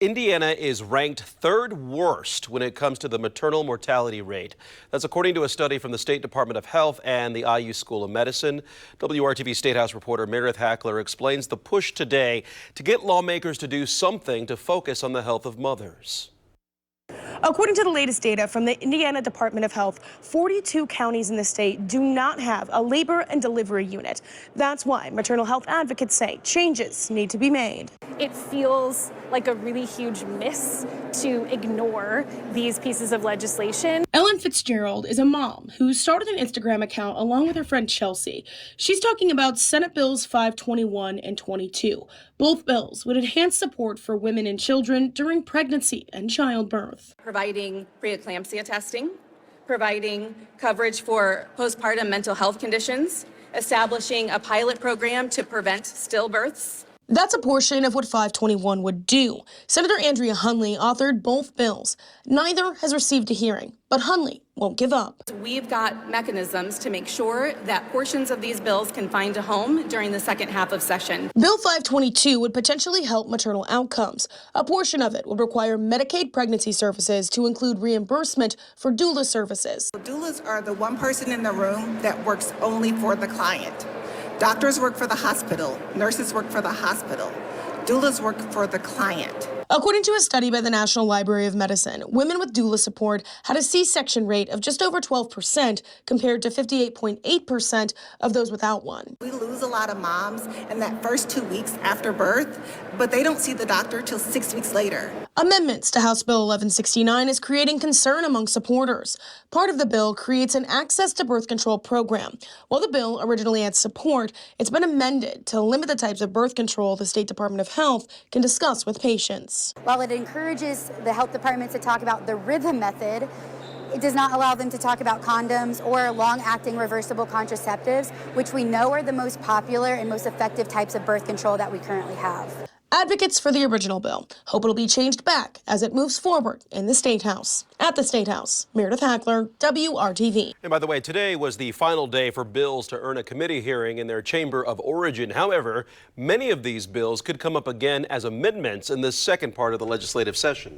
Indiana is ranked third worst when it comes to the maternal mortality rate. That's according to a study from the State Department of Health and the IU School of Medicine. WRTV State House reporter Meredith Hackler explains the push today to get lawmakers to do something to focus on the health of mothers. According to the latest data from the Indiana Department of Health, 42 counties in the state do not have a labor and delivery unit. That's why maternal health advocates say changes need to be made. It feels like a really huge miss to ignore these pieces of legislation. Ellen Fitzgerald is a mom who started an Instagram account along with her friend Chelsea. She's talking about Senate Bills 521 and 22. Both bills would enhance support for women and children during pregnancy and childbirth. Providing preeclampsia testing, providing coverage for postpartum mental health conditions, establishing a pilot program to prevent stillbirths. That's a portion of what 521 would do. Senator Andrea Hunley authored both bills. Neither has received a hearing, but Hunley won't give up. We've got mechanisms to make sure that portions of these bills can find a home during the second half of session. Bill 522 would potentially help maternal outcomes. A portion of it would require Medicaid pregnancy services to include reimbursement for doula services. Doulas are the one person in the room that works only for the client. Doctors work for the hospital, nurses work for the hospital, doulas work for the client. According to a study by the National Library of Medicine, women with doula support had a C-section rate of just over 12% compared to 58.8% of those without one. We lose a lot of moms in that first 2 weeks after birth, but they don't see the doctor till 6 weeks later. Amendments to House Bill 1169 is creating concern among supporters. Part of the bill creates an access to birth control program. While the bill originally had support, it's been amended to limit the types of birth control the State Department of Health can discuss with patients. While it encourages the health department to talk about the rhythm method, it does not allow them to talk about condoms or long-acting reversible contraceptives, which we know are the most popular and most effective types of birth control that we currently have. Advocates for the original bill hope it'll be changed back as it moves forward in the State House. At the State House, Meredith Hackler, WRTV. And by the way, today was the final day for bills to earn a committee hearing in their chamber of origin. However, many of these bills could come up again as amendments in the second part of the legislative session.